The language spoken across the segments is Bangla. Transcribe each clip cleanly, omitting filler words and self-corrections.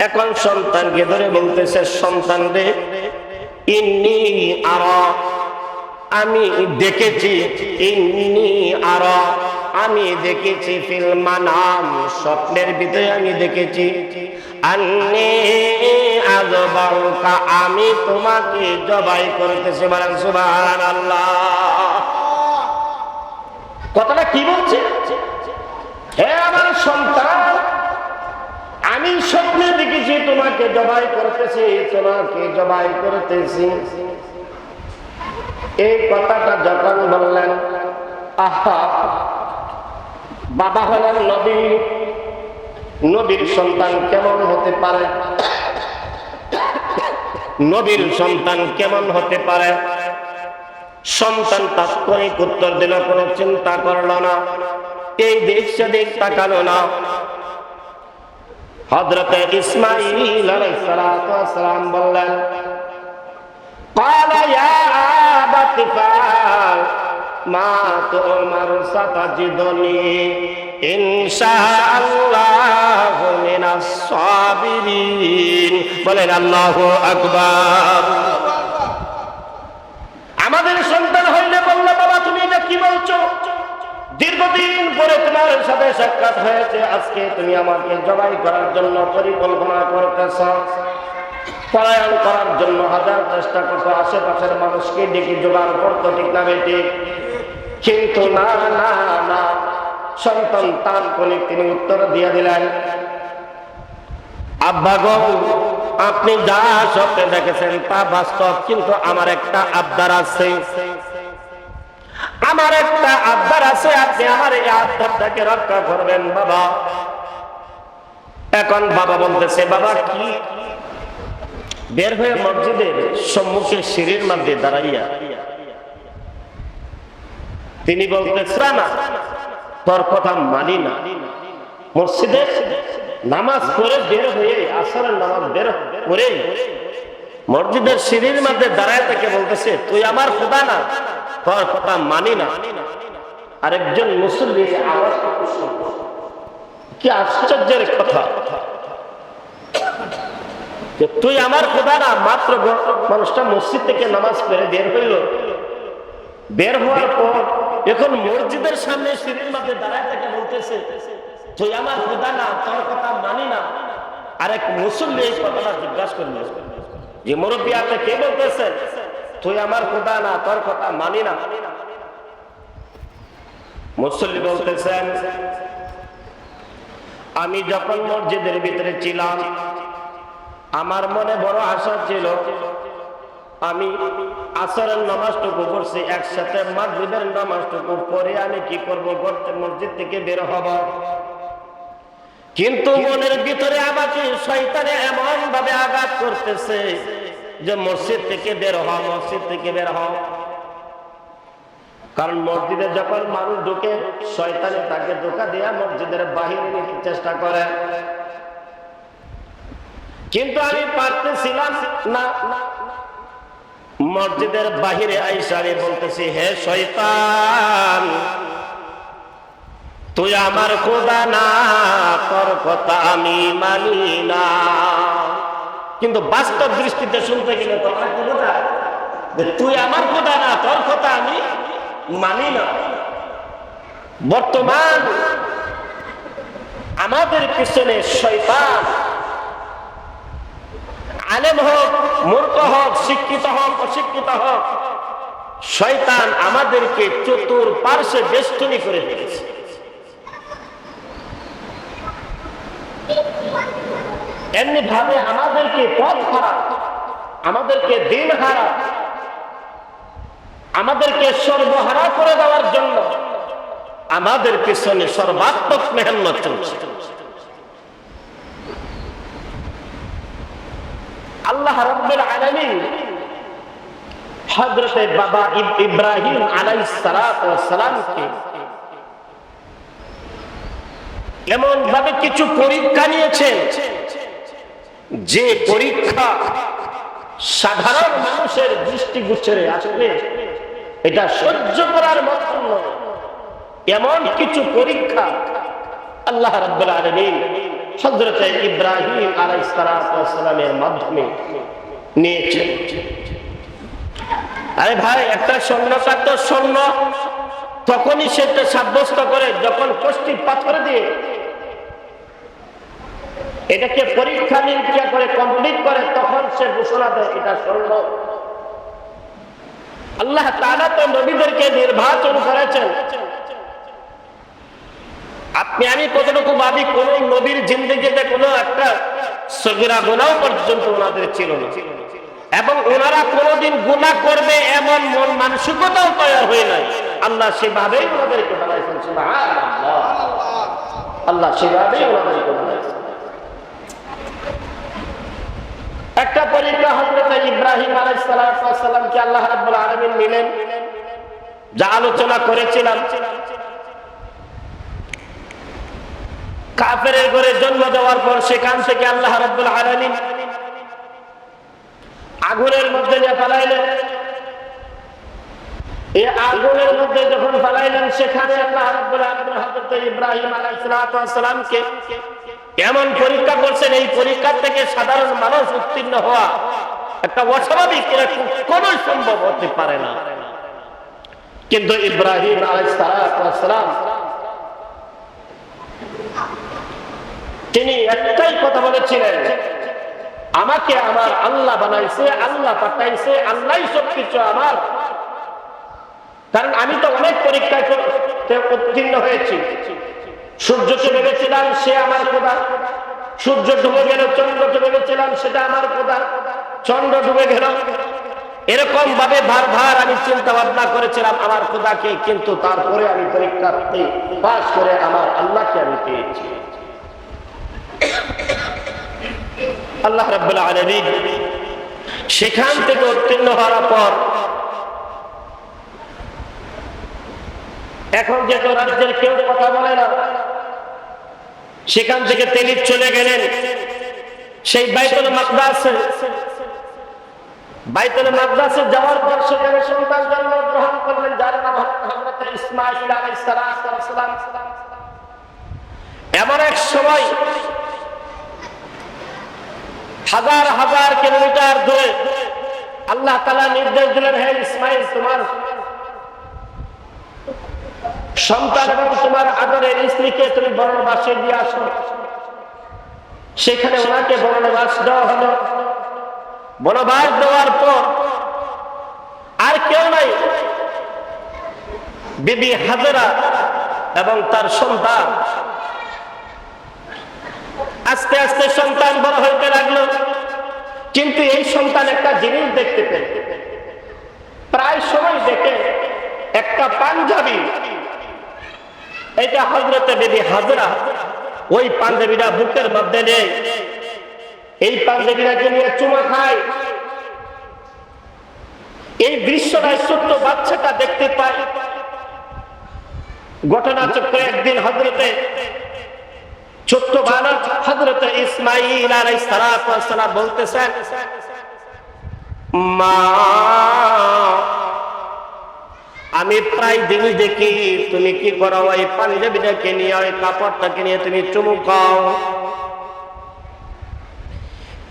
এখন সন্তানকে ধরে বলতেছে, সন্তান রে, ইন্নী আরা, আমি দেখেছি, ইন্নী আরা, আমি দেখেছি, ফিল মানাম, স্বপ্নের ভিতরে আমি দেখেছি, আন্নী আযবাউকা, আমি তোমাকে জবাই করতেছি। বলেন সুবহানাল্লাহ। কথাটা কি বলছে? হে আমার সন্তান, আমি স্বপ্নে দেখেছি তোমাকে জবাই করতেছি, তোমাকে জবাই করতেছি। এই কথাটা যখন বললেন, আহা, বাবা হলেন নবী, নবীর সন্তান কেমন হতে পারে? নবীর সন্তান কেমন হতে পারে? সন্তান তাৎক্ষণিক উত্তর দিল, কোনো চিন্তা করলো না, এই দিক সেদিক তাকালো না। হযরতে ইসমাঈল আলাইহিস সালাতু ওয়াস সালাম বললেন, ক্বালা ইয়া আবাতি ফাল মা তু'মারু সাতাজিদুনি ইনশাআল্লাহু মিনাস সাবিরিন। বলেন আল্লাহু আকবার। আমাদের সন্তান হইলে বললে, বাবা তুমি এটা কি বলছো? দীর্ঘদিন পরে তোমার সাথে সাক্ষাৎ হয়েছে, আজকে তুমি আমাকে জবাই করার জন্য পরিকল্পনা করতেছ, পলায়ন করার জন্য হাজার চেষ্টা করছো, আশেপাশের মানুষকে ডেকে জোগাড় করতো, ঠিক না বেটি? কিন্তু না না না, সন্তান তাৎক্ষণিক তিনি উত্তর দিয়ে দিলেন, আব্বা গো, আপনি যা স্বপ্নে দেখেছেন তা বাস্তব, কিন্তু আমার একটা আবদার আছে, আমার একটা আবদার আছে, আপনি আমার এই আবদারটাকে রক্ষা করবেন বাবা। এখন বাবা বলতেছে, বাবা কি? বের হয়ে মসজিদের সম্মুখে সিঁড়ির মধ্যে দাঁড়াইয়া তিনি বলতেছেন, না তোর কথা মানি না। মসজিদে নামাজ পড়ে বের হয়ে, আসরের নামাজ বের করে মসজিদের সিঁড়ির মধ্যে দাঁড়ায় থেকে বলতেছে, তুই আমার খোদা না, তোর কথা মানি না। আরেকজন মুসল্লি আওয়াজ, কি আশ্চর্যের কথা, তুই আমার খোদা না। মাত্র মানুষটা মসজিদ থেকে নামাজ পড়ে বের হইল, বের হওয়ার পর এখন মসজিদের সামনে সিঁড়ির মধ্যে দাঁড়ায় থেকে বলতেছে, তুই আমার খোদা না, তোর কথা মানি না। আরেক মুসল্লি এই কথাটা জিজ্ঞাসা করল, যে মুরব্বী আপনি কে বলতেছেন তুই আমার খোদা না, তোর কথা মানি না? মুসল্লি বলতেছেন, আমি যখন মসজিদের ভিতরে ছিলাম, আমার মনে বড় আশা ছিল, আমি আসরের নামাজটুকু পড়ছি, একসাথে মাগরিবের নামাজটুকু পরে আমি কি করব, মসজিদ থেকে বের হব। কিন্তু মনের ভিতরে আমাকে শয়তানে এমন ভাবে আঘাত করতেছে যে মসজিদ থেকে বের হও, মসজিদ থেকে বের হও। কারণ মসজিদে যখন মানুষ ঢুকে, শয়তানে তাকে ধোঁকা দিয়ে মসজিদের বাহিরে নিতে চেষ্টা করে, কিন্তু আমি পারতেছিলাম না। মসজিদের বাহিরে আইসা আমি বলতেছি, হে শয়তান, তুই আমার খোদা না, তোর কথা আমি মানি না। কিন্তু বাস্তব দৃষ্টিতে শুনতে গেলে কথা কি বোঝায়? তুই আমার খোদা না, তোর কথা আমি মানি না। বর্তমান আমাদের পিছনে শয়তান, আলেম হোক, মূর্খ হোক, শিক্ষিত হোক, অশিক্ষিত হোক, শয়তান আমাদেরকে চতুর্পার্শ্বে বেষ্টনী করে রেখেছে। এমনি ভাবে আমাদেরকে পথ হারা, আমাদেরকে দিন হারা, আমাদেরকে সর্বহারা করে দেওয়ার জন্য আমাদের পিছনে সর্বাত্মক মেহনত চলছে। আল্লাহ রাব্বুল আলামিন হযরত বাবা ইব্রাহিম আলাইহিস সালাতু ওয়াস সালামকে এমন ভাবে কিছু পরীক্ষা নিয়েছেন, যে পরীক্ষা সাধারণ মানুষের দৃষ্টিগোচরে আসলে এটা সহ্য করার মতো নয়। এমন কিছু পরীক্ষা আল্লাহ রাব্বুল আলামিন হযরত ইব্রাহিম আলাইহিস সালামের মাধ্যমে নিয়েছেন। আরে ভাই, একটা স্বর্ণটা তো স্বর্ণ তখনই সেটা সাব্যস্ত করে যখন কষ্টি পাথর দিয়ে এটাকে পরীক্ষা নিরীক্ষা করে কমপ্লিট করে, তখন সে ঘোষণা দেয় এটা স্বর্ণ। আল্লাহ তাআলা তো নবীদেরকে নির্বাচন করেছেন। আপনি আমি কতটুকু ভাবি, কোন নবীর জিন্দেগিতে কোনো একটা সগীরা গুনাহ পর্যন্ত ওনাদের ছিল না, এবং ওনারা কোনোদিন গুনাহ করবে এমন মন মানসিকতাও তৈরি হয় নাই। আল্লাহ সেভাবেই ওনাদেরকে বানাইছেন। সুবহানাল্লাহ, আল্লাহ সেভাবেই ওনাদেরকে বানাইছেন। একটা পরীক্ষা হযরত ইব্রাহিম আলাইহিস সালামকে আল্লাহ রাব্বুল আলামিন নিলেন, যা আলোচনা করেছিলাম। কাফেরের ঘরে জন্ম দেওয়ার পর সেখান থেকে আল্লাহ রাব্বুল আলামিন আগুনের মধ্যে নিয়ে ফেলাইলেন। এই আগুনের মধ্যে যখন ফেলাইলেন, সেখানে আল্লাহ রাব্বুল আলামিন হযরত ইব্রাহিম আলাইহিস সালামকে এমন পরীক্ষা করছেন, এই পরীক্ষা থেকে সাধারণ মানুষ উত্তীর্ণ হওয়া একটা অস্বাভাবিক, কোনো সম্ভব হতে পারে না। কিন্তু ইব্রাহিম আলাইহিস সালাম তিনি একটাই কথা বলেছিলেন, আমাকে আমার আল্লাহ বানাইছে, আল্লাহ পাঠাইছে, আল্লাহই সবকিছু আমার। কারণ আমি তো অনেক পরীক্ষায় উত্তীর্ণ হয়েছি। সূর্যকে ভেবেছিলাম সে আমার খোদা, সূর্য ডুবে গেল। চন্দ্রকে ভেবেছিলাম সেটা আমার খোদা, চন্দ্র ডুবে গেল। এরকম ভাবে বারবার আমি চিন্তা ভাবনা করেছিলাম আমার খোদাকে, কিন্তু তারপরে আমি পরীক্ষাতে পাস করে আমার আল্লাহকে আমি পেয়েছি। আল্লাহ রাব্বুল আলামিন সেখান থেকে উত্তীর্ণ হওয়ার পর এখন যেহেতু রাজ্যের কেউ কথা বলে না, সেখান থেকে তিনি চলে গেলেন সেই বাইতুল মাকদাসে যাওয়ার পর সেখানে সন্তান জন্মগ্রহণ করলেন, যার নাম হযরত ইসমাঈল আলাইহিস সালাম। এমন এক সময় হাজার হাজার কিলোমিটার দূরে আল্লাহ তাআলা নির্দেশ দিলেন, হে ইসমাঈল, তোমার সন্তান এবং তোমার আদরের স্ত্রীকে তুমি বনবাসে দিয়ে আসো। সেখানে ওনাকে বনবাস দেওয়া হলো। বনবাস দেওয়ার পর আর কেউ নাই, বিবি হাজেরা এবং তার সন্তান। আস্তে আস্তে সন্তান বড় হইতে লাগলো, কিন্তু এই সন্তান একটা জিনিস দেখতে পেল। প্রায় সময় দেখে একটা পাঞ্জাবি, এটা হযরত বিবি হাজেরা, ওই পাঞ্জাবিটা বুকের মধ্যে নেই, এই পাঞ্জাবিটাকে নিয়ে চুমা খায়। এই দৃশ্যটা ছোট্ট বাচ্চাটা দেখতে পায়। ঘটনা চক্রে একদিন হযরতে ছোট্ট বালক হযরত ইসমাঈল আলাইহিস সালাম বলতেছেন, মা, আমি প্রায় দিনই দেখি তুমি কি করো, ওই পাঞ্জাবিটাকে নিয়ে, ওই কাপড়টাকে নিয়ে তুমি চুমু খাও।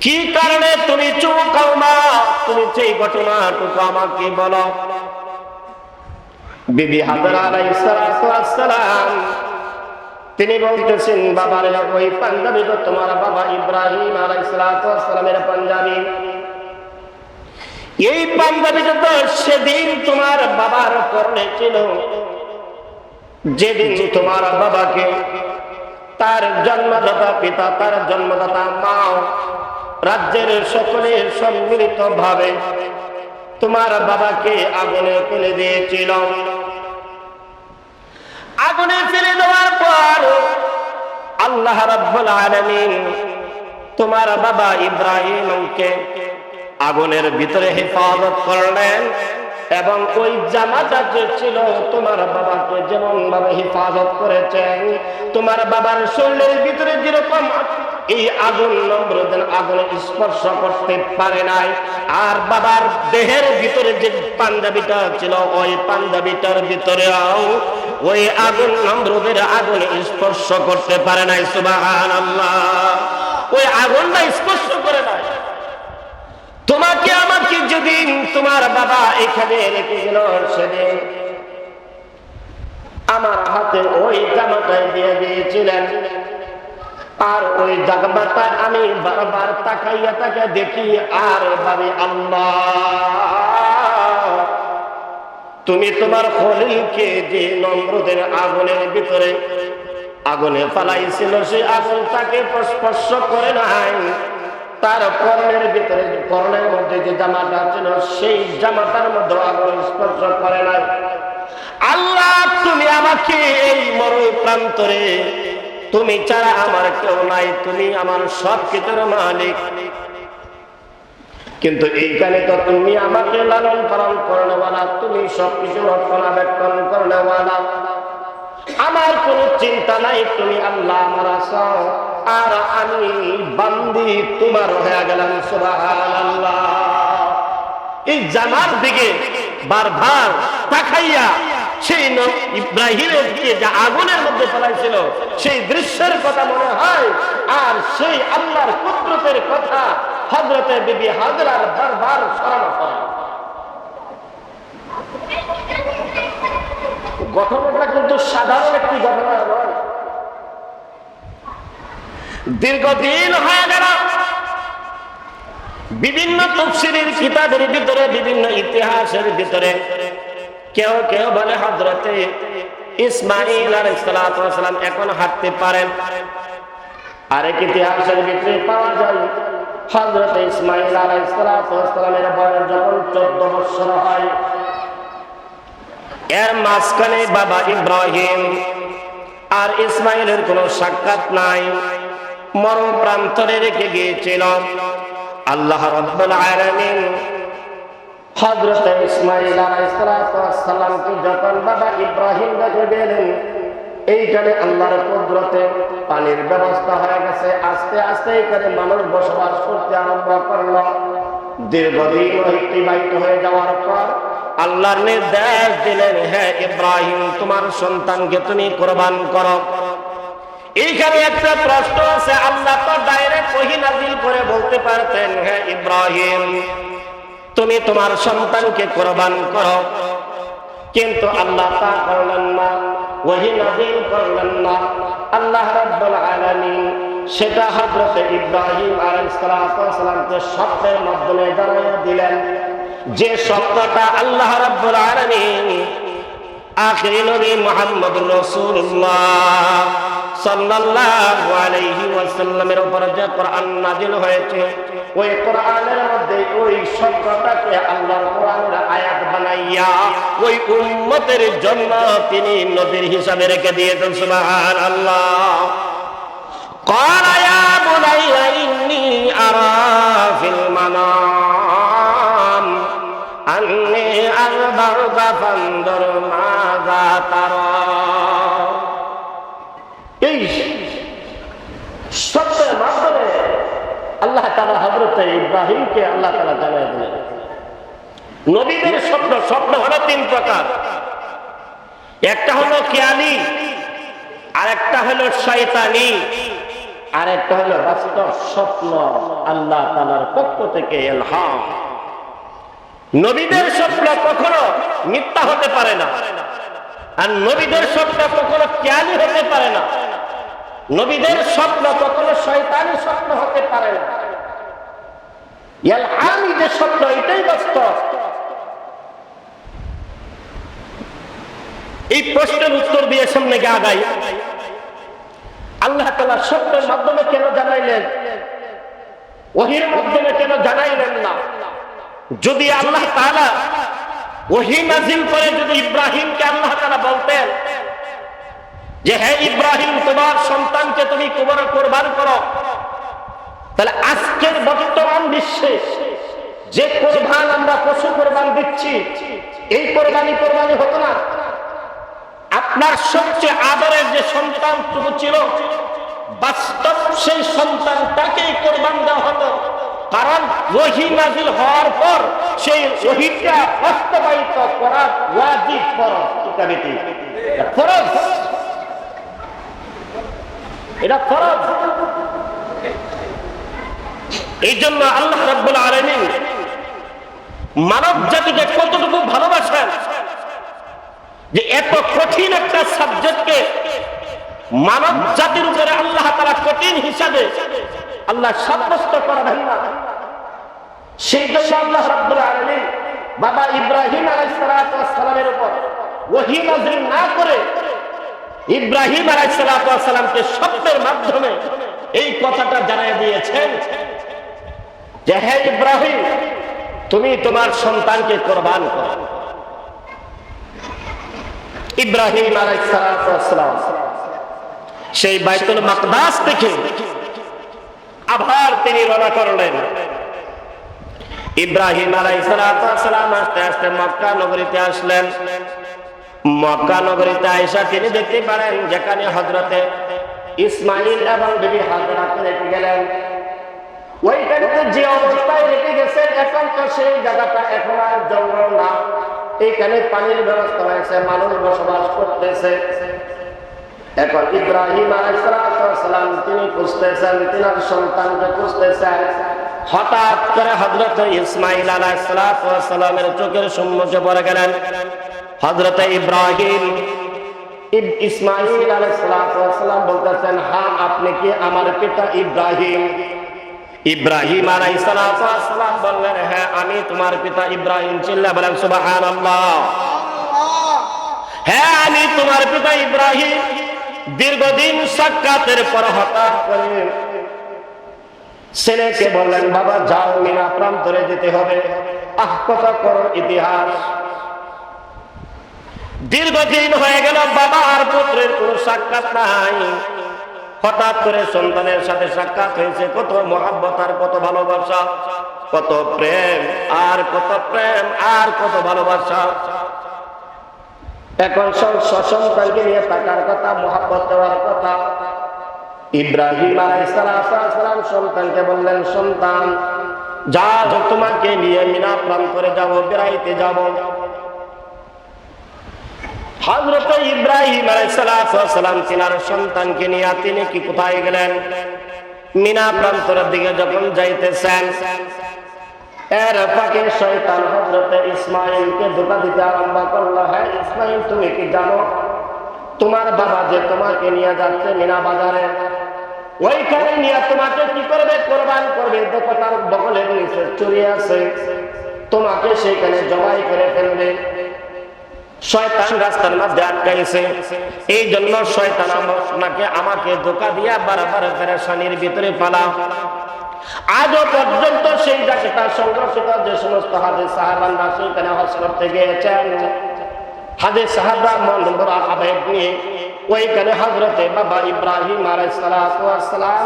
কি কারণে তুমি চুমু খাও মা? তুমি সেই ঘটনাটুকু আমাকে বলো। বিবি হাজেরা আলাইহিস সালাম তিনি বলতেছেন, বাবারে, ওই পাঞ্জাবি তো তোমার বাবা ইব্রাহিম আলাইহিস সালামের পাঞ্জাবি। এই পাঞ্জাবিটা তো সেদিন তোমার বাবার পরনে ছিল, যেদিন তোমার বাবাকে তার জন্মদাতা পিতা, তার জন্মদাতা মা, রাজ্যের সকলে সম্মিলিত ভাবে তোমার বাবাকে আগুনে ফেলে দিয়েছিল। আগুনে ফেলে দেওয়ার পর আল্লাহ রাব্বুল আলামিন তোমার বাবা ইব্রাহিমকে আগুনের ভিতরে হেফাজত করলেন, এবং ওই জামাটা যে ছিল তোমার বাবাকে যেমন ভাবে হেফাজত করেছেন, তোমার বাবার শরীরের ভিতরে যেরকম এই আগুন নমরুদের আগুন স্পর্শ করতে পারে নাই, আর বাবার দেহের ভিতরে যে পাঞ্জাবিটা ছিল ওই পাঞ্জাবিটার ভিতরেও ওই আগুন নমরুদের আগুন স্পর্শ করতে পারে নাই। সুবহানাল্লাহ, ওই আগুনটা স্পর্শ করে নাই। তোমাকে আমাকে যেদিন তোমার বাবা এখানে রেখে গেল, সেদিন আমার হাতে ওই জামাটাই দিয়ে দিয়েছিলেন। আর ওই জামাটা আমি বারবার তাকাইয়া তাকে দেখি আর ভাবি, আল্লাহ, তুমি তোমার খলিলকে যে নমরুদের আগুনের ভিতরে আগুনে ফালাইছিল, সেই আগুন তাকে স্পর্শ করে নাই। তার কর্ণের ভিতরে, কর্ণের মধ্যে যে জামাটা ছিল, সেই জামাটার মধ্যে আগুন স্পর্শ করে নাই। আল্লাহ, তুমি আমাকে এই মরু প্রান্তরে, তুমি ছাড়া আমার কেউ নাই, তুমি আমার সব কিছুর মালিক। কিন্তু এইখানে তো তুমি আমাকে লালন পালন করনেওয়ালা, তুমি সবকিছু রক্ষণাবেক্ষণ করনেওয়ালা। আমার কোন চিন্তা নাই, তুমি আল্লাহ আমার আছো, আর আমি বান্দি তোমার হয়ে গেলাম। সুবহানাল্লাহ। এই জামার দিকে বারবার তাকাইয়া সেই ইব্রাহিমের দিকে যা আগুনের মধ্যে ফেলাইছিল, সেই দৃশ্যের কথা মনে হয়, আর সেই আল্লাহর কুদরতের কথা হযরতে বিবি হাজরার বারবার স্মরণ হয়। ঘটনাটা কিন্তু সাধারণ একটি ঘটনা নয়। দীর্ঘদিন হয়ে গেল, বিভিন্ন তাফসীরের কিতাবের ভিতরে, বিভিন্ন ইতিহাসের ভিতরে কেউ কেউ বলে হযরতে ইসমাঈল আলাইহিস সালাম এখন হাঁটতে পারেন। আরেক ইতিহাসের ভিতরে পাওয়া যায় হযরতে ইসমাঈল আলাইহিস সালামের বয়স যখন 14 বছর হয়, এর মাঝখানে বাবা ইব্রাহিম আর ইসমাঈলের কোনো সাক্ষাৎ নাই, মরণ প্রান্তরে রেখে গিয়েছিল। আল্লাহ রাব্বুল আলামিন হযরত ইসমাঈল আলাইহিস সালামকে যখন বাবা ইব্রাহিম দেখে গেলেন, এইখানে আল্লাহর কুদরতে পানির ব্যবস্থা হয়ে গেছে। আস্তে আস্তে এখানে মানুষ বসবাস করতে আরম্ভ করলো। দীর্ঘদিন অতিবাহিত হয়ে যাওয়ার পর আল্লাহর নির্দেশ দিলেন, হে ইব্রাহিম, তোমার সন্তানকে তুমি কুরবান করো। এইখানে একটা প্রশ্ন আছে, আল্লাহ তো ডাইরেক্ট ওহী নাযিল করে বলতে পারতেন, হে ইব্রাহিম, তুমি তোমার সন্তানকে কুরবান করো, কিন্তু আল্লাহ তা করলেন না, ওহী নাযিল করলেন না। আল্লাহ রাব্বুল আলামিন সেটা হযরত ইব্রাহিম আলাইহিস সালামকে স্বপ্নের মাধ্যমে জানাইয়া দিলেন, যে স্বপ্নটা আল্লাহ রাব্বুল আলামিন আখিরি নবী মুহাম্মদুর রাসূলুল্লাহ সাল্লাল্লাহু আলাইহি ওয়াসাল্লামের উপর যে কোরআন নাযিল হয়েছে, ওই কোরআনের মধ্যে ওই শব্দটাকে আল্লাহর কোরআনের আয়াত বানাইয়া ওই উম্মতের জন্য তিনি নবীর হিসাবে রেখে দিয়েছেন। সুবহানাল্লাহ। قال يا بني إني أرى في المنام أني أذبحك فانظر ماذا ترى। এই শব্দের মাধ্যমে আল্লাহ তাআলা হযরত ইব্রাহিমকে আল্লাহ তাআলা জানিয়ে দিলেন নবীদের স্বপ্ন। স্বপ্ন হলো তিন প্রকার, একটা হলো কিয়ালি, আরেকটা হলো শয়তানি, আরেকটা হলো বাস্তব স্বপ্ন আল্লাহ তাআলার পক্ষ থেকে ইলহাম। নবীদের স্বপ্ন কখনো মিথ্যা হতে পারে না, আর নবীদের স্বপ্ন কখনো কিয়ালি হতে পারে না, নবীদের স্বপ্ন কখনো শয়তানি স্বপ্ন হতে পারে না। ইলহামি যে স্বপ্ন, এটাই বাস্তব। এই প্রশ্নের উত্তর দিয়ে সামনে গিয়ে আগাই। আল্লাহ তাআলা স্বপ্নের মাধ্যমে কেন জানাইলেন, ওহীর মাধ্যমে কেন জানাইলেন না? যদি আল্লাহ তাআলা ওহী নাযিল করে যদি ইব্রাহিমকে আল্লাহ তাআলা বলতেন যে হে ইব্রাহিম, তোমার সন্তানকে তুমি কুরবান করো, তাহলে আজকের বর্তমান বিশ্বে যে কুরবান আমরা পশু কুরবান দিচ্ছি, এই কুরবানি হতো না। আপনার সবচেয়ে আদরের যে সন্তানটুকু ছিল, বাস্তব সেই সন্তানটাকেই কুরবান দেওয়া হতো, কারণ ওহী নাযিল হওয়ার পর সেই ওহীটা বাস্তবায়িত করা ওয়াজিব ফরজ। না বেটি? এটা ফরজ, এটা ফরজ। এই জন্য আল্লাহ রাব্বুল আলামিন মানব জাতিকে কতটুকু ভালোবাসেন যে এত কঠিন একটা সাবজেক্টকে মানব জাতির উপরে আল্লাহ তাআলা কঠিন হিসাবে আল্লাহ সাব্যস্ত করবেন না। সেই জন্য আল্লাহ রাব্বুল আলামিন বাবা ইব্রাহিম আলাইহিস সালামের উপর ওহী নাযিল না করে ইব্রাহিম আলাইহিস সালামকে স্বপ্নের মাধ্যমে এই কথাটা জানিয়ে দিয়েছেন যে হে ইব্রাহিম, তুমি তোমার সন্তানকে কুরবান করো। ইব্রাহিম আলাইহিস সালাম সেই বাইতুল মাকদাস থেকে আবার তিনি রওনা করলেন। ইব্রাহিম আলাইহিস সালাম আস্তে আস্তে মক্কা নগরীতে আসলেন। মক্কা নগরীতে আয়েশা তিনি দেখতে পারেন যেখানে হযরতে ইসমাঈল এবং বিবি হাজরা রেখে গেলেন, ওইখানে যে অবস্থায় রেখে গেছেন এখন তো সেই জায়গাটা এখন আর জঙ্গল না, এখানে পানির ব্যবস্থা হয়েছে, মানুষ বসবাস করতেছে। এখন ইব্রাহিম আলাইহিস সালাম তিনি খুঁজতেছেন, তিনার সন্তানকে খুঁজতেছেন। হঠাৎ করে হযরত ইসমাঈল আলাইহিস সালামের চোখের সম্মুখে পড়ে গেলেন হযরত ইব্রাহিম। ইসমাঈল আলাইহিস সালাম বলতেছেন, হ্যাঁ আপনি কি আমার পিতা ইব্রাহিম? ইব্রাহিম আলাইহিস সালাম বললেন, হ্যাঁ আমি তোমার পিতা ইব্রাহিম। চিল্লায়া বলেন সুবহানাল্লাহ। হ্যাঁ আমি তোমার পিতা ইব্রাহিম। দীর্ঘদিন সাক্ষাতের পর হঠাৎ করে ছেলেকে বললেন, বাবা যাও মিনা প্রান্তরে যেতে হবে। কত করো ইতিহাস। দীর্ঘদিন হয়ে গেল বাবা আর পুত্রের কোনো সাক্ষাৎ নাই। হঠাৎ করে সন্তানের সাথে সাক্ষাৎ হয়েছে। কত মহব্বত আর কত ভালোবাসা, কত প্রেম আর কত প্রেম আর কত ভালোবাসা। এখন সন্তানকে নিয়ে থাকার কথা, মহব্বত দেওয়ার কথা। ইব্রাহিম আলাইহিস সালাম সন্তানকে বললেন, সন্তান যা তোমাকে নিয়ে মিনা প্রান্তরে যাব, বেড়াইতে যাব। হযরত ইব্রাহিম আলাইহিস সালাম তিনার সন্তানকে নিয়ে তিনি কি কোথায় গেলেন? মিনা প্রান্তরের দিকে যখন যাইতেছেন, এর ফাঁকে শয়তান হযরত ইসমাঈলকে ধোঁকা দিতে আরম্ভ করলো। হ্যাঁ ইসমাঈল, তুমি কি জানো তোমার বাবা যে তোমাকে নিয়ে যাচ্ছে মিনা বাজারে, ওইখানে নিয়ে তোমাকে কি করবে? কুরবান করবে। দেখো তার বগলের নিচে চুরি আছে, তোমাকে সেখানে জবাই করে ফেলবে। শয়তান রাস্তার মধ্যে আটকাইছে, এই জন্য শয়তান আমাকে ধোঁকা দিয়া বারবার পেরেশানির ভিতরে ফেলা। আজও পর্যন্ত সেই জায়গাটা সংরক্ষিত। যে সমস্ত হাজী সাহাবারা সেখানে হজ করতে গিয়েছেন, হাজী সাহাবা মন ভরা আবেগ নিয়ে ওইখানে হযরতে বাবা ইব্রাহিম আলাইহিস সালাম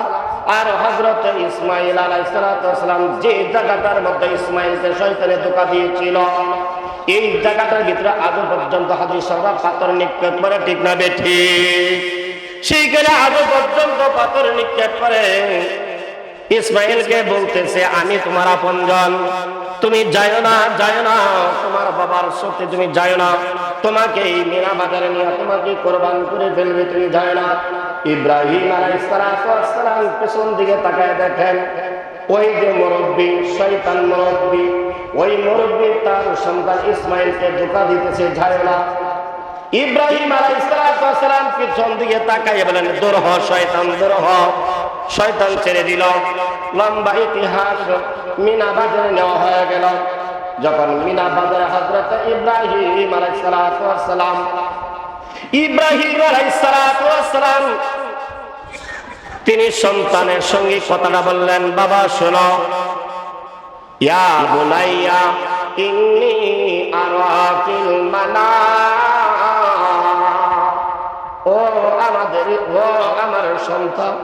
আর হযরতে ইসমাঈল আলাইহিস সালাম যে জায়গাটার মধ্যে ইসমাঈলকে শয়তানে ধোঁকা দিয়েছিল, এই জায়গাটার ভিতরে আজও পর্যন্ত হাজী সাহাবা পাথর নিক্ষেপ করে। ঠিক না বেঠি? সেইখানে আজও পর্যন্ত পাথর নিক্ষেপ করে। ইসমাঈলকে বলতেছে, আমি তোমার আপনজন, তুমি যাইও না, যাইও না, তোমার বাবার সত্যি তুমি যাইও না, তোমাকে এই মিনা বাজারে নিয়ে তোমাকে কুরবান করে ফেলবে, তুমি যাইও না। ইব্রাহিম আলাইহিস সালাম পেছন দিকে তাকায় দেখেন, ওই যে মুরব্বী, শয়তান মুরব্বী, ওই মুরব্বী তার সন্তান ইসমাঈলকে ধোঁকা দিতেছে, যাইও না। ইব্রাহিম আলাইহিস সালাম পিছন দিকে তাকায় বলেন, দূর হ শয়তান, দূর হ। শয়তান ছেড়ে দিল। লম্বা ইতিহাস, মিনা বাজারে নেওয়া হয়ে গেল। যখন মিনা বাজারে হযরত ইব্রাহিম আলাইহিস সালাম তিনি সন্তানের সঙ্গে কথাটা বললেন, বাবা শোনো, ইয়া বুনাইয়া ইন্নী আরা ফিল মানাম। ও আমার সন্তান,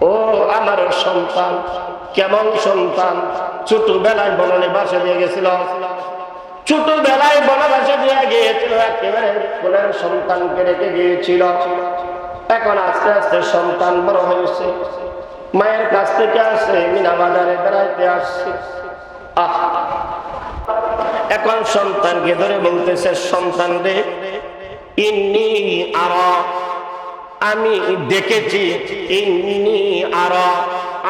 ও আমার সন্তান। কেমন সন্তান? ছোটবেলায় বনবাসে দিয়ে গেছিল, ছোটবেলায় বনবাসে দিয়ে গিয়েছিল, একেবারে কোলের সন্তানকে রেখে গিয়েছিল। এখন আস্তে আস্তে সন্তান বড় হয়েছে, মায়ের কাছ থেকে আসে, মিনা বাজারে বেড়াইতে আসছে। এখন সন্তানকে ধরে বলতেছে, সন্তান রে ইন্নী আরা, আমি দেখেছি, ইন্নী আরা,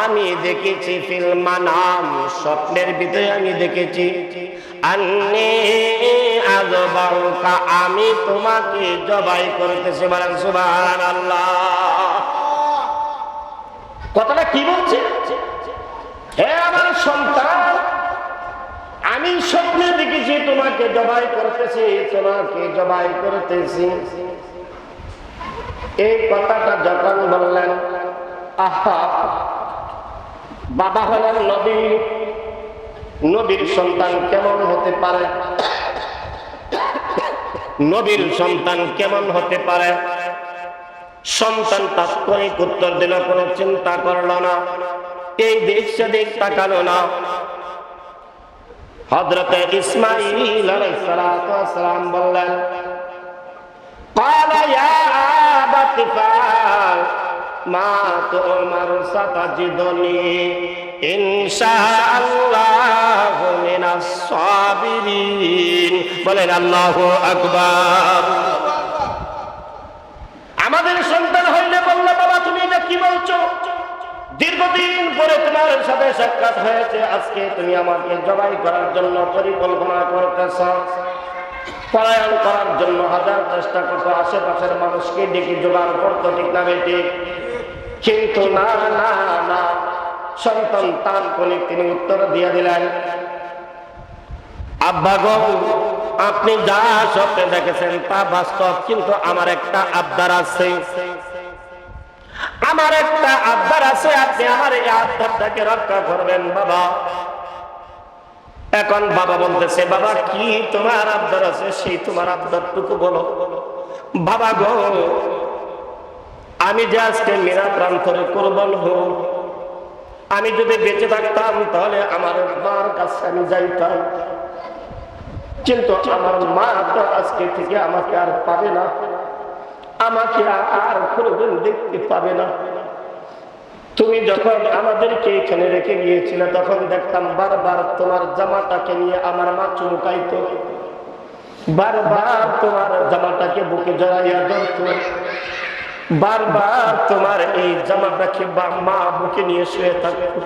আমি দেখেছি, ফিল মানাম, স্বপ্নের ভিতরে আমি দেখেছি, আন্নী আযবাহুকা, আমি তোমাকে জবাই করতেছি। বলেন সুবহানাল্লাহ। কথাটা কি বলছে? হে আমার সন্তান, আমি স্বপ্নে দেখেছি তোমাকে জবাই করতেছি, তোমাকে জবাই করতেছি। এই কথাটা যখন বললেন, আহা, বাবা হলেন নবী, নবীর সন্তান কেমন হতে পারে? নবীর সন্তান কেমন হতে পারে? সন্তান তাৎক্ষণিক উত্তর দিল, কোনো চিন্তা করলো না, এই দিক সেদিক তাকালো না। হযরতে ইসমাঈল আলাইহিস সালাম বললেন, ক্বালা ইয়া আবাতি ফাল মা তু'মারু সাতাজিদুনি ইনশাআল্লাহু মিনাস সাবিরিন। বলেন আল্লাহু আকবার। আমাদের সন্তান হইলে বললে, বাবা তুমি এটা কি বলছো? দীর্ঘদিন পরে তোমার সাথে সাক্ষাৎ হয়েছে, আজকে তুমি আমাকে জবাই করার জন্য পরিকল্পনা করতেছ, পলায়ন করার জন্য হাজার চেষ্টা করছো, আশেপাশের মানুষকে ডেকে জোগাড় করতো, ঠিক না বেটি? কিন্তু না না না, সন্তান তাৎক্ষণিক তিনি উত্তর দিয়ে দিলেন, আব্বা গো, আপনি যা স্বপ্নে দেখেছেন তা বাস্তব, কিন্তু আমার একটা আবদার আছে, আমার একটা আবদার আছে, আপনি আমার এই আবদারটাকে রক্ষা করবেন বাবা। এখন বাবা বলতেছে, বাবা কি তোমার আবদার আছে? সেই তোমার আবদারটুকু বলো। বাবা গো, আমি যে আজকে মীরা প্রান্তরে কুরবান হব, আমি যদি বেঁচে থাকতাম তাহলে আমার মার কাছে আমি যাইতাম, কিন্তু আমার মা তো আজকে থেকে আমাকে আর পাবে না, আমাকে আর কোনোদিন দেখতে পাবে না। তুমি যখন আমাদেরকে এখানে রেখে গিয়েছিলে তখন দেখতাম বারবার তোমার জামাটাকে নিয়ে আমার মা চুমকাইতো, বারবার তোমার জামাটাকে বুকে জড়াইয়া ধরত, বারবার তোমার এই জামাটাকে মা বুকে নিয়ে শুয়ে থাকতো।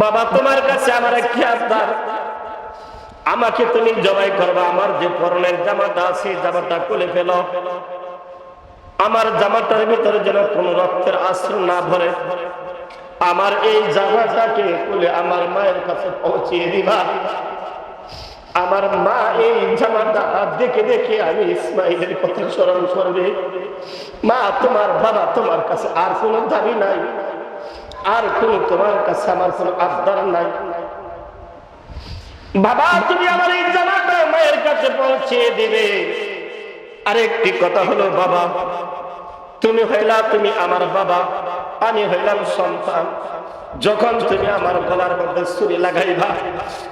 বাবা তোমার কাছে আমার কি আবদার, আমাকে তুমি জবাই করবা, আমার যে পরনের জামাটা আছে জামাটা খুলে ফেলো, আমার জামাটার ভিতরে যেন কোন রক্তের আশ্রয় না ধরে, আমার এই জামাটাকে খুলে আমার মায়ের কাছে পৌঁছিয়ে দিবা। আমার মা এই জামাটা দেখে দেখে আমি ইসমাইলের কথা স্মরণ করবে। মা তোমার বাবা তোমার কাছে আর কোনো দাবি নাই, আর কোন তোমার কাছে আমার কোনো আবদার নাই। বাবা তুমি আমার এই জামাটা মায়ের কাছে পৌঁছিয়ে দিবে। আরেকটি কথা হলো, বাবা তুমি হইলা তুমি আমার বাবা, আমি হইলাম সন্তান। যখন তুমি আমার গলার মধ্যে ছুরি লাগাইবা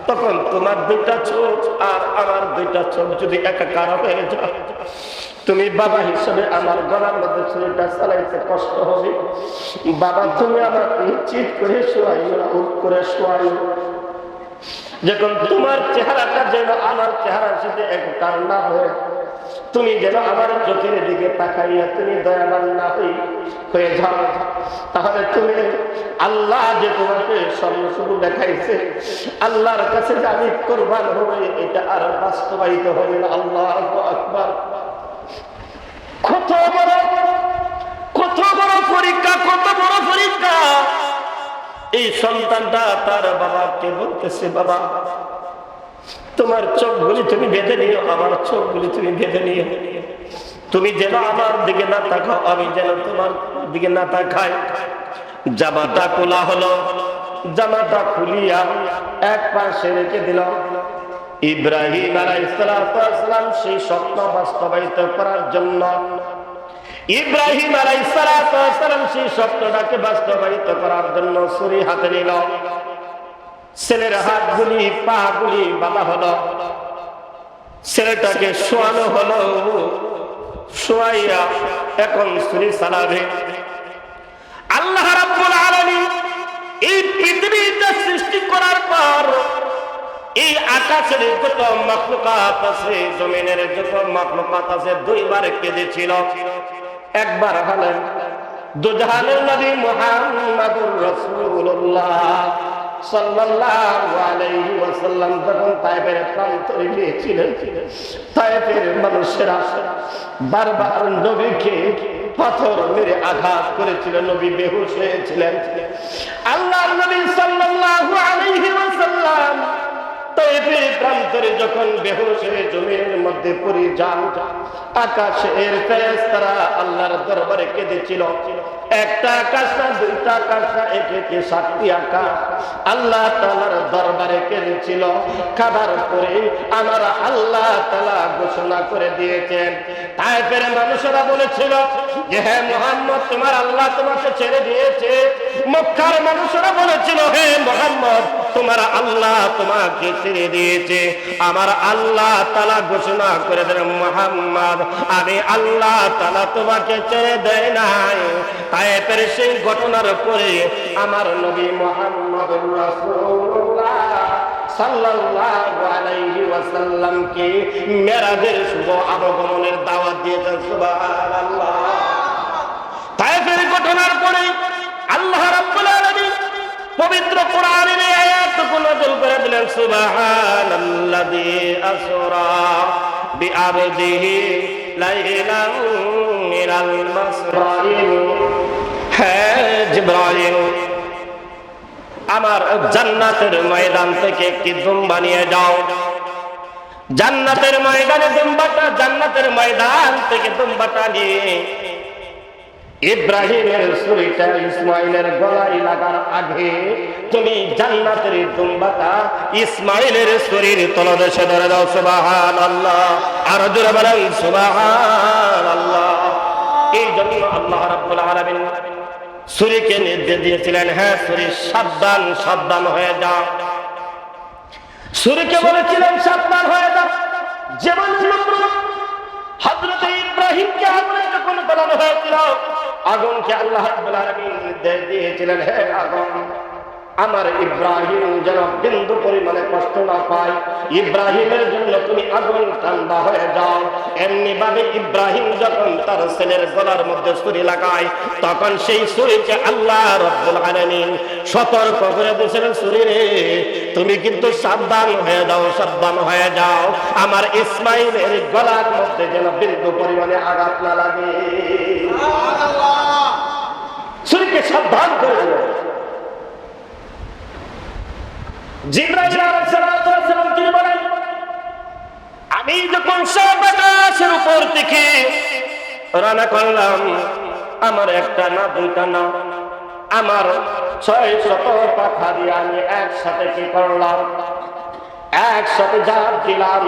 তখন তোমার দুইটা চোখ আর আমার দুইটা চোখ যদি একাকার হয়ে যায়, তুমি বাবা হিসেবে আমার গলার মধ্যে ছুরিটা চালাইতে কষ্ট হবে। বাবা তুমি আমার নিশ্চিত করে শোয়াইও, উঠ করে শোয়াইও, যখন তোমার চেহারাটা যেন আমার চেহারার সাথে একাকার না হয়, তুমি যেন আমার চোখের দিকে তাকাইয়া তুমি দয়াবান না হয়ে যাও, তাহলে তুমি আল্লাহ যে তোমাকে স্বর্ণশুভ দেখাইছে, আল্লাহর কাছে যে আমি কোরবান হবে এটা আর বাস্তবায়িত হবে না। আল্লাহু আকবার। কত বড় পরীক্ষা, কত বড় পরীক্ষা! এই সন্তানটা তার বাবাকে বলতেছে, বাবা তোমার চোখগুলি তুমি বেঁধে নিও, আমার চোখগুলি তুমি বেঁধে নিও, তুমি যেন আমার দিকে না তাকাও, আমি যেন তোমার দিকে না তাকাই। জামাটা খোলা হলো, জামাটা খুলিয়া এক পাশে রেখে দিল। ইব্রাহিম আলাইহিস সালাম সেই স্বপ্ন বাস্তবায়িত করার জন্য, ইব্রাহিম আলাইহিস সালাম সেই স্বপ্নটাকে বাস্তবায়িত করার জন্য ছুরি হাতে নিল। ছেলের হাতগুলি পা গুলি বাঁধা হলো, ছেলেটাকে শোয়ানো হলো, শোয়াইয়া এখন ছুরি চালাবে। আল্লাহ রাব্বুল আলামিন এই পৃথিবীটা সৃষ্টি করার পর এই আকাশের যত মাখলুকাত আছে, জমিনের যত মাখলুকাত আছে, দুইবার কেঁদেছিল। একবার হলেন দুজাহানের নবী মুহাম্মদুর রাসূলুল্লাহ সাল্লাল্লাহু আলাইহি ওয়াসাল্লাম যখন তায়েফের প্রান্তরে গিয়েছিলেন, তায়েফের মানুষেরা বারবার নবীকে পাথর মেরে আঘাত করেছিল, নবী বেহুশ হয়েছিলেন। আল্লাহর নবী সাল্লাল্লাহু আলাইহি ওয়াসাল্লাম তায়েফের প্রান্তরে যখন বেহুশ হয়ে জমিনের মধ্যে পড়ে যান, আকাশের ফেরেশতারা আল্লাহর দরবারে কেঁদেছিল। একটা আকাশ না, দুইটা আকাশ না, একে সাতটি আকাশ আল্লাহ তাআলার দরবারে কেঁদেছিল। কাঁদার পরে আমার আল্লাহ তাআলা ঘোষণা করে দিয়েছেন। তায়েফের মানুষেরা বলেছিল যে হে মুহাম্মদ, তোমার আল্লাহ তোমাকে ছেড়ে দিয়েছে। মক্কার মানুষেরা বলেছিল হে মুহাম্মদ, তোমার আল্লাহ তোমাকে ছেড়ে দিয়েছে। আমার আল্লাহ তাআলা ঘোষণা করে দেন, মুহাম্মদ, আমি আল্লাহ তাআলা তোমাকে ছেড়ে দেয় নাই। তায়েফের সেই ঘটনার পরে আমার নবী মুহাম্মদুর রাসূলুল্লাহ সাল্লাল্লাহু আলাইহি ওয়াসাল্লামকে মেরাজের শুভ আগমনের দাওয়াত দিয়েছেন। সুবহানাল্লাহ। তায়েফের ঘটনার পরে আল্লাহ রাব্বুল আলামিন পবিত্র কোরআনের আয়াতগুলো নাযিল করে দিলেন। সুবহানাল্লাযী আসরা বিআবদিহি লাইলান মিনাল মাসরাইল। হ্যাঁ জিবরাইল, আমার জান্নাতের ময়দান থেকে একটি দুম্বা নিয়ে যাও। জান্নাতের ময়দানে দুম্বাটা, জান্নাতের ময়দান থেকে দুম্বাটা নিয়ে ইব্রাহিমের ছুরিটা ইসমাইলের গলায় লাগার আগে তুমি জান্নাতের দুম্বাটা ইসমাইলের ছুরির তলদেশে ধরে দাও। সুবহানাল্লাহ। আর জোরে বলেন সুবহানাল্লাহ। এই জন্য আল্লাহ রাব্বুল আলামিন ছুরিকে নির্দেশ দিয়েছিলেন, হ্যাঁ ছুরি সাবধান, সাবধান হয়ে যাও। ছুরিকে বলেছিলেন সাবধান হয়ে যাও। যেমন হযরত ইব্রাহিমকে আগুনে যখন ফেলানো হয়েছিল, আগুনকে আল্লাহ রাব্বুল আলামিন নির্দেশ দিয়েছিলেন, হে আগুন, আমার ইব্রাহিম যেন বিন্দু পরিমাণে কষ্ট না পায়, ইব্রাহিমের জন্য তুমি আগুন ঠান্ডা হয়ে যাও। এমনি ভাবে ইব্রাহিম যখন তার ছেলের গলার মধ্যে ছুরি লাগায়, তখন সেই ছুরিকে আল্লাহ রাব্বুল আলামিন সতর্ক করে দিয়েছিলেন, ছুরি রে তুমি কিন্তু সাবধান হয়ে যাও, সাবধান হয়ে যাও, আমার ইসমাইলের গলার মধ্যে যেন বিন্দু পরিমাণে আঘাত না লাগে। ছুরিকে সাবধান করে দিল। জিবরাইল আলাইহিস সালাম তিনি বলেন, আমি যখন সব আকাশের উপর থেকে রানা করলাম, আমার একটা না দুইটা না, আমার 600 পাখা দিয়ে আমি একসাথে কি করলাম, একসাথে ঝাঁপ দিলাম।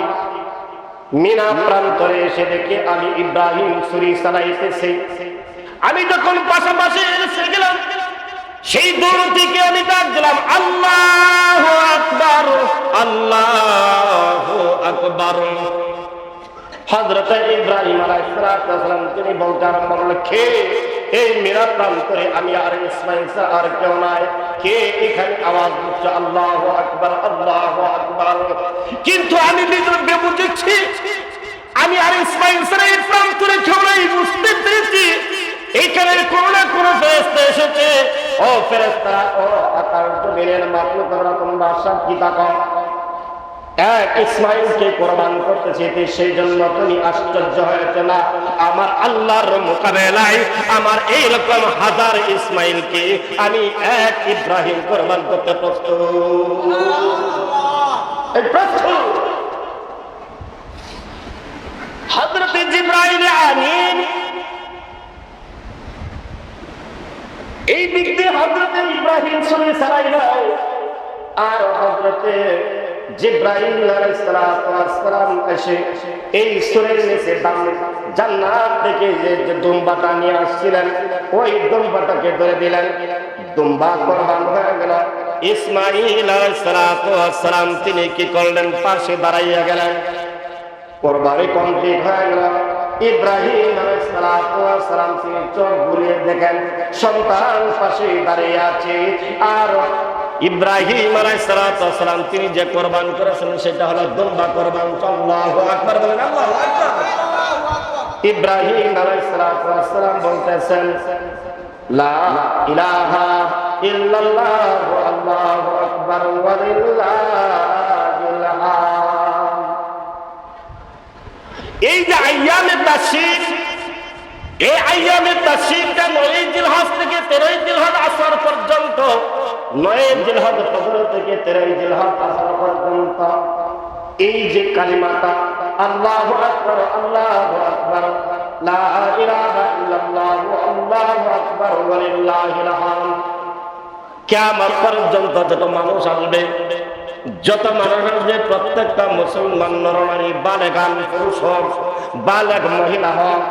মিনা প্রান্তরে এসে দেখে আমি ইব্রাহিম ছুরি চালাইতেছি। আমি যখন পাশাপাশি এসে গেলাম, সেই দূর থেকে আমি ডাক দিলাম, আল্লাহু আকবার, আল্লাহু আকবার। হযরত ইব্রাহিম আলাইহিস সালাম তিনি বলতে আরম্ভ করলেন, কে এই মিনা প্রান্তরে, আমি আর ইসমাইল আর কেউ নাই, কে এখানে আওয়াজ দিচ্ছে আল্লাহু আকবার, আল্লাহু আকবার। কিন্তু আমি ভিতরে বুঝেছি আমি আর ইসমাইল এই প্রান্তরে কেউ নাই, বুঝতে পেরেছি এইখানে কোন না কোন ফেরেশতা এসেছে। ও ফেরেশতারা, ও আকাশ জমিনের মাখলুকরা, তোমরা সাক্ষী থাকো, এক ইসমাইলকে কোরবান করতেছে, সেই জন্য তুমি আশ্চর্য হয়েছে না? আমার আল্লাহর মোকাবেলায় আমার এইরকম হাজার ইসমাইলকে আমি এক ইব্রাহিম কোরবান করতে প্রস্তুত। হযরত জিবরাইল আমিন এই দিক দিয়ে হযরত ইব্রাহিম ছুরি চালাইলেন, আর হযরত জিবরাইল আলাইহিস সালাম এসে এই ছুরির নিচে জান্নাত থেকে যে দুম্বাটা নিয়ে আসছিলেন, ওই দুম্বাটাকে ধরে দিলেন। দুম্বা কোরবান হয়ে গেল। ইসমাইল আলাইহিস সালাম তিনি কি করলেন, পাশে দাঁড়াইয়া গেলেন। কোরবানি কমপ্লিট হয়ে গেল। ইব্রাহিম আলাইহিস সালাম তিনি চোখ ঘুরিয়ে দেখেন সন্তান পাশে দাঁড়িয়ে আছে, আর ইব্রাহিম আলাইহিস সালাম তিনি যে কোরবান করেছিলেন সেটা হলো দুম্বা কোরবান। আল্লাহু আকবার বলেন, আল্লাহু আকবার। ইব্রাহিম আলাইহিস সালাম বলতেছেন লা ইলাহা ইল্লাল্লাহ আল্লাহু আকবার ওয়া লিল্লাহিল হামদ। এই যে আইয়ামে তাশরীক, এই আইয়ামে তাশরীকটা 9 জিলহজ থেকে 13 জিলহজ আসর পর্যন্ত, 9 জিলহজ ফজর থেকে 13 জিলহজ আসর পর্যন্ত এই যে কালিমাটা আল্লাহু আকবার আল্লাহু আকবার লা ইলাহা ইল্লাল্লাহ আল্লাহু আকবার ওয়া লিল্লাহিল হামদ, কিয়ামত পর্যন্ত যত মানুষ আসবে, যত মানুষ আসবে, প্রত্যেকটা মুসলমান নরনারী, বালেগান পুরুষ হোক, বালেগ মহিলা হোক,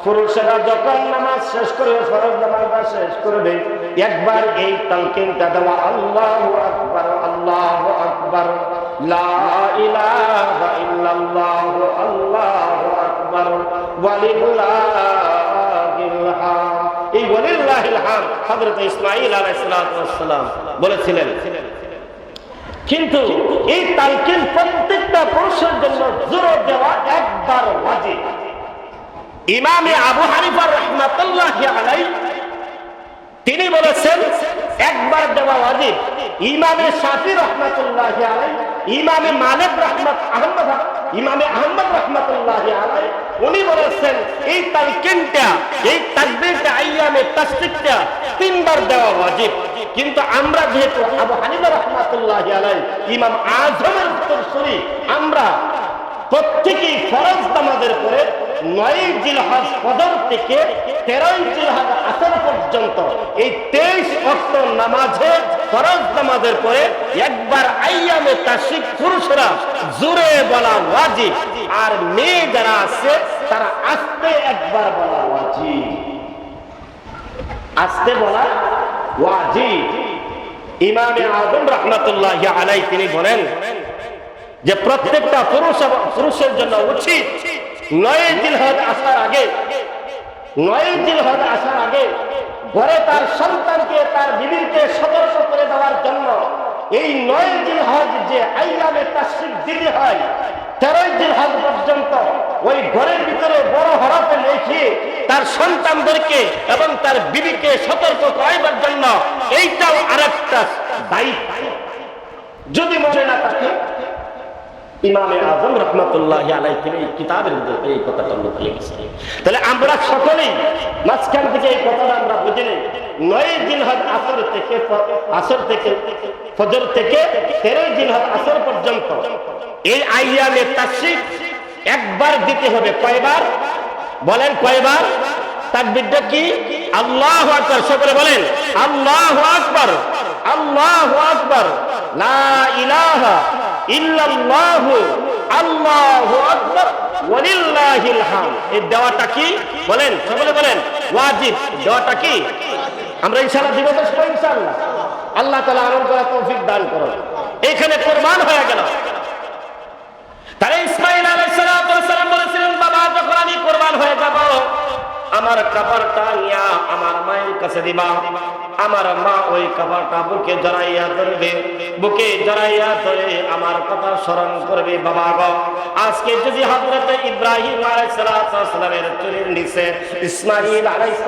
পুরুষেরা যখন নামাজ শেষ করে, ফরজ নামাজটা শেষ করবে, একবার এই তালকিনটা দেওয়া আল্লাহু আকবার আল্লাহু আকবার লা ইলাহা ইল্লাল্লাহ আল্লাহু আকবার ওয়া লিল্লাহিল হামদ। এই ওয়া লিল্লাহিল হামদ হযরত ইসমাঈল আলাইহিস সালাম বলেছিলেন। কিন্তু এই তালকিন প্রত্যেকটা পুরুষের জন্য জোরে দেওয়া একবার ওয়াজিব। ইমামে আবু হানিফা রাহমাতুল্লাহি আলাইহি তিনি বলেছেন একবার দেওয়া ওয়াজিব। ইমামে শাফি রাহমাতুল্লাহি আলাইহি, ইমামে মালিক ইমামে আহমদ রাহমাতুল্লাহি আলাইহি উনি বলেছেন এই তালকিনটা, এই তাকবীরটা, আইয়ামে তাশরীকটা 3 বার দেওয়া ওয়াজিব। কিন্তু আমরা যেহেতু আবু হানিফা রাহমাতুল্লাহি আলাইহি ইমাম আযমের উত্তরসূরি, আমরা প্রত্যেকেই ফরজ নামাজের পরে 9 জিলহজ ফজর থেকে 13 জিলহজ আসর পর্যন্ত এই 23 ওয়াক্ত নামাজে, ফরজ নামাজের পরে একবার আইয়ামে তাশরীক পুরুষরা জোরে বলা ওয়াজিব, আর মেয়ে যারা আছে তারা আস্তে একবার বলা ওয়াজিব, আস্তে বলা ওয়াজিব। ইমামে আযম রাহমাতুল্লাহি আলাইহি তিনি বলেন যে প্রত্যেকটা পুরুষের জন্য উচিত 9 জিলহজ আসার আগে, 9 জিলহজ আসার আগে ঘরে তার সন্তানকে, তার বিবিকে সতর্ক করে দেওয়ার জন্য এই 9 জিলহজ যে আইয়ামে তাশরীক দিতে হয়, 13 জিলহজ পর্যন্ত ওই ঘরের ভিতরে বড় হরফে লিখে তার সন্তানদেরকে এবং তার বিবিকে সতর্ক করাইবার জন্য এইটাও আরেকটা দায়িত্ব। যদি মনে না থাকে, ইমামে আযম রাহমাতুল্লাহি আলাইহি তিনি কিতাবের মধ্যে এই কথাটা লিখেছেন। তাহলে আমরা সকলেই মাঝখান থেকে এই কথাটা আমরা বুঝে নিই। 9 জিলহজ আসর থেকে ফজর থেকে 13 জিলহজ আসর পর্যন্ত এই আইয়ামে তাশরীক একবার দিতে হবে। কয়বার বলেন, কয়বার? তাকবীরটা কি? আল্লাহু আকবার। সকলে বলেন আল্লাহু আকবার আল্লাহু আকবার লা ইলাহা ইল্লাল্লাহ আল্লাহু আকবার ওয়া লিল্লাহিল হামদ। এই দেওয়াটা কি বলেন, সকলে বলেন ওয়াজিব। দেওয়াটা কি? আমরা ইনশাআল্লাহ দিব তো ইনশাআল্লাহ। আল্লাহ তাআলা আমল করার তৌফিক দান করুন। এখানে কুরবান হয়ে গেল। তারে ইসমাঈল আলাইহিস সালাম বলেছিলেন, বাবা যখন আমি কুরবান হয়ে যাব, আমার কাপড়টা নিয়া আমার মায়ের কাছে দিবা। আমার মা ওই কাপড়টা বুকে জড়াইয়া ধরবে, বুকে জড়াইয়া ধরে আমার কথা স্মরণ করবে। বাবা গো, আজকে যদি হযরত ইব্রাহিম আলাইহিস সালামের চুরির নিচে ইসমাঈল আলাইহিস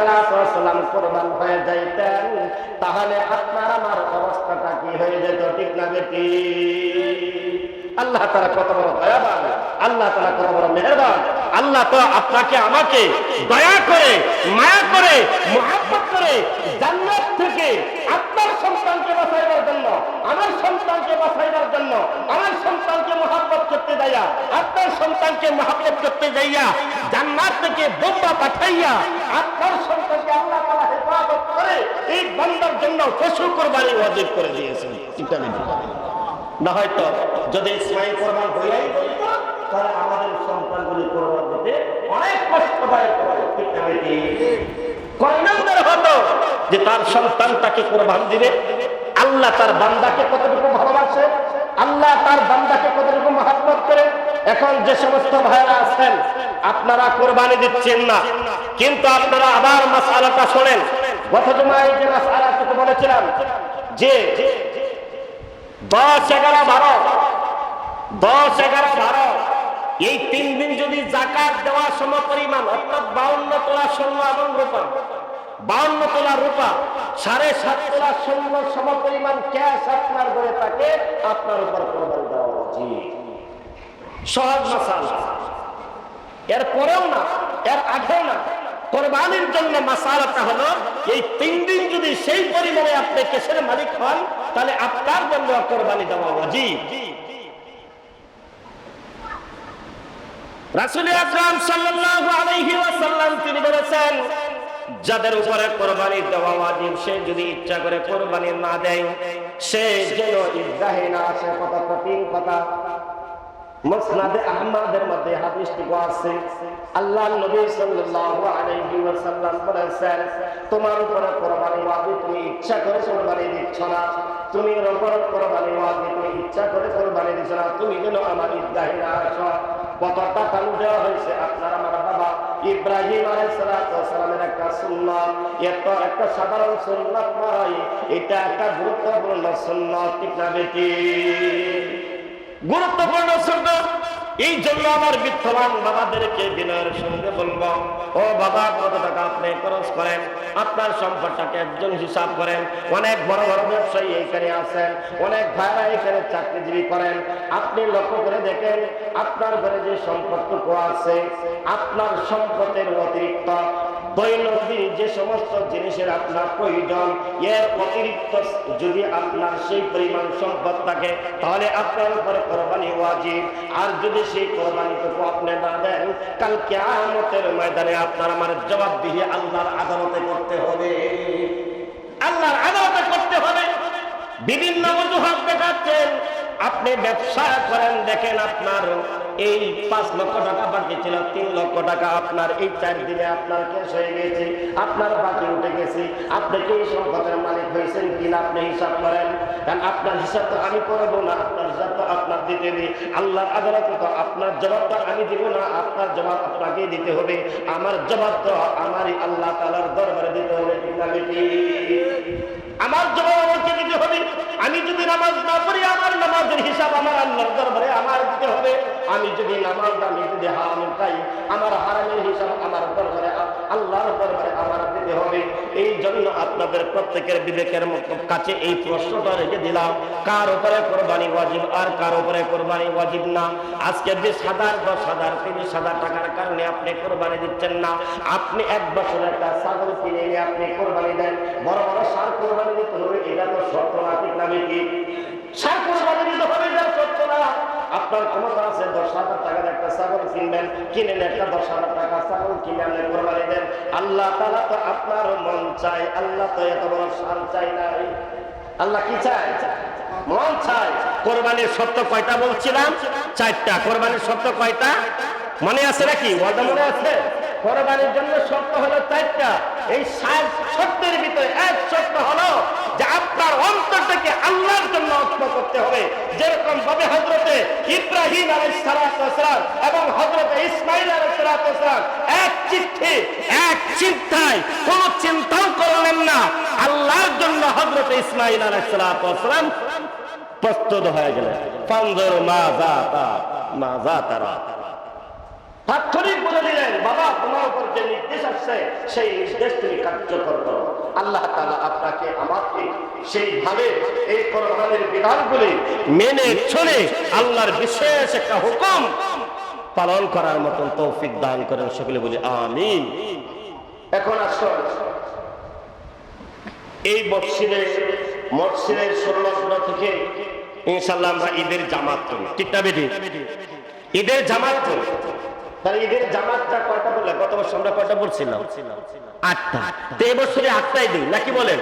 সালাম কুরবান হয়ে যাইতেন, তাহলে আপনার আমার অবস্থাটা কি হয়ে যেত? ঠিক না বেটি? আল্লাহ তাআলা কত বড় দয়াবান, আল্লাহ তাআলা কত বড় মেহেরবান। আল্লাহ তো আপনাকে আমাকে দয়া করে, মায়া করে, মুহাব্বত করে জান্নাত থেকে আপনার সন্তানকে বাঁচাইবার জন্য, আমার সন্তানকে বাঁচাইবার জন্য, আমার সন্তানকে মুহাব্বত করতে যাইয়া, আপনার সন্তানকে মুহাব্বত করতে যাইয়া জান্নাত থেকে বোম্বা পাঠাইয়া আপনার সন্তানকে আল্লাহ তাআলা হেফাজত করে এই বান্দার জন্য পশু কুরবানি ওয়াজিব করে দিয়েছেন। এটা না হয়তো যদি ইসমাঈল কুরবান হইয়াই বলতো, তাহলে আমাদের সন্তানগুলি কুরবান দিতে অনেক কষ্টদায়ক হবে। ঠিক না বেটি? কয় নম্বর হতো যে তার সন্তানটাকে কুরবান দিবে। আল্লাহ তার বান্দাকে কতটুকু ভালোবাসে, আল্লাহ তার বান্দাকে কতটুকু মহব্বত করে। এখন যে সমস্ত ভাইরা আছেন আপনারা কুরবানি দিচ্ছেন না, কিন্তু আপনারা আবার মাসআলাটা শোনেন। গত জুমায় যে মাসআলাটুকু বলেছিলাম যে 10, 11, 12, 10, 11, 12 এই 3 দিন যদি যাকাত দেওয়া সমপরিমাণ অর্থাৎ 52 তোলা স্বর্ণ এবং রূপা, 52 তোলা রূপা, 7.5 তোলা স্বর্ণ সমপরিমাণ ক্যাশ আপনার ঘরে থাকে, আপনার উপর কোরবানি দেওয়া উচিত। সহজ মাসালা। এর পরেও না, এর আগেও না, কোরবানির জন্য মাসালাটা হলো এই 3 দিন যদি সেই পরিমাণে আপনি ক্যাশের মালিক হন, তাহলে আপনার জন্য কোরবানি দেওয়া উচিত। রাসূল আকরাম সাল্লাল্লাহু আলাইহি ওয়াসাল্লাম তিনি বলেছেন, যাদের উপরে কোরবানি দেওয়া ওয়াজিব সে যদি ইচ্ছা করে কোরবানি না দেয়, সে যেন ঈদগাহে না আসে। কথা কঠিন কথা। মুসনাদে আহমদের মধ্যে হাদিসটি আছে, আল্লাহর নবী সাল্লাল্লাহু আলাইহি ওয়াসাল্লাম বলেছেন, তোমার উপরে কোরবানি ওয়াজিব, তুমি ইচ্ছা করে কোরবানি দিচ্ছ না। তুমি এর উপরে কোরবানি ওয়াজিব, তুমি ইচ্ছা করে কোরবানি দিচ্ছ না। তুমি যেন আমার ঈদগাহে না আসো। কতটা কাল দেওয়া হয়েছে আপনার আমার বাবা ইব্রাহিম আলাইহিস সালামের একটা সুন্নাত, এত একটা সাধারণ সুন্নাত নয়, এটা একটা গুরুত্বপূর্ণ সুন্নাত। ঠিক না বেটি? গুরুত্বপূর্ণ সুন্নাত। এই জন্য আমার বিত্তবান বাবাদেরকে বিনয়ের সঙ্গে বলবো, ও বাবা, কত টাকা আপনি খরচ করেন? আপনার সম্পদটাকে একজন হিসাব করেন। অনেক বড় বড় ব্যবসায়ী এখানে আছেন, অনেক ভাইরা এখানে চাকরিজীবী করেন। আপনি লক্ষ্য করে দেখেন, আপনার ঘরে যে সম্পদটুকু আছে, আপনার সম্পদের অতিরিক্ত দৈনন্দিন যে সমস্ত জিনিসের আপনার প্রয়োজন, এর অতিরিক্ত যদি আপনার সেই পরিমাণ সম্পদ থাকে, তাহলে আপনার উপরে কোরবানি ওয়াজিব। আর যদি সেই কোরবানিটুকু আপনি না দেন, কাল কিয়ামতের ময়দানে আপনার আমার জবাবদিহি আল্লাহর আদালতে করতে হবে। আল্লাহর আদালতে করতে হবে। বিভিন্ন অজুহাত দেখাচ্ছেন। আপনি ব্যবসা করেন, দেখেন আপনার এই 5 লক্ষ টাকা বাকি ছিল, 3 লক্ষ টাকা আপনার এই 4 দিনে আপনার ক্যাশ হয়ে গেছে, আপনার বাকি উঠে গেছে। আপনি কি এই সম্পদের মালিক হয়েছেন কিনা আপনি হিসাব করেন। কারণ আপনার হিসাব তো আমি করবো না, আপনার হিসাব তো আপনার দিতে হবে। আল্লাহর আদালতে তো আপনার জবাব তো আমি দিব না, আপনার জবাব আপনাকেই দিতে হবে। আমার জবাব তো আমারই আল্লাহ তাআলার দরবারে দিতে হবে। ঠিক না বেটি? আমার জবাব আমাকে দিতে হবে। আমি যদি নামাজ না পড়ি, আমার নামাজের হিসাব আমার আল্লাহর দরবারে আমার দিতে হবে। আমি যদি নামাজ আমি যদি হারাম খাই, আমার হারামের হিসাব আমার দরবারে আল্লাহর দরবারে আমার দিতে হবে। এই জন্য আপনাদের প্রত্যেকের বিবেকের কাছে এই প্রশ্নটা রেখে দিলাম, কার উপরে কোরবানি ওয়াজিব আর কার উপরে কোরবানি ওয়াজিব না। আজকে 20,000, 10,000, 30,000 টাকার কারণে আপনি কোরবানি দিচ্ছেন না। আপনি 1 বছরের একটা ছাগল কিনে এনে আপনি কোরবানি দেন, বড় বড় ষাঁড় কোরবানি দিতে হবে, এটা তো সত্য না। ঠিক না বেটি? ষাঁড় কোরবানি দিতে হবে, এটা সত্য না। আপনার ক্ষমতা আছে 10,000 টাকার একটা ছাগল কিনবেন, কিনেন একটা 10,000 টাকা ছাগল কিনে আপনি কোরবানি দেন। আল্লাহ তাআলা তো আপনার মন চায়, আল্লাহ তো এত বড় শান চাই নাই। আল্লাহ কি চায়? মন চায়। কোরবানির শর্ত কয়টা বলছিলাম? 4টা। কোরবানির শর্ত কয়টা মনে আছে নাকি? ওয়াদা মনে আছে? কোরবানির জন্য শর্ত হলো 4টা। এই 7 শর্তের ভিতরে এক শর্ত হলো যে আপনার অন্তরটাকে আল্লাহর জন্য অর্পণ করতে হবে। যেরকম ভাবে হযরতে ইব্রাহিম আলাইহিস সালাম এবং হযরতে ইসমাঈল আলাইহিস সালাম এক চিত্তে এক চিন্তায় কোন চিন্তাও করলেন না, আল্লাহর জন্য হযরতে ইসমাঈল আলাইহিস সালাম প্রস্তুত হয়ে গেলেন। ফানজুর মাযা তারা, তাৎক্ষণিক বলে দিলেন, বাবা তোমার উপর যে নির্দেশ আসছে সেই নির্দেশ তুমি কার্যকর করো। আল্লাহ তাআলা আপনাকে আমাকে সেইভাবে এই কোরবানির বিধানগুলি মেনে চলে আল্লাহর বিশেষ একটা হুকুম পালন করার মতন তৌফিক দান করেন। সকলে বলি আমিন। এখন আসুন, এই মসজিদের সংলগ্ন থেকে ইনশাআল্লাহ আমরা ঈদের জামাত করি। ঠিক না বেটি? ঈদের জামাত করি। তাহলে ঈদের জামাতটা কয়টা বললে? গত বছর আমরা কয়টা বলছিলাম? 8টা। তো এই বছরে 8টাই দিই নাকি বলেন?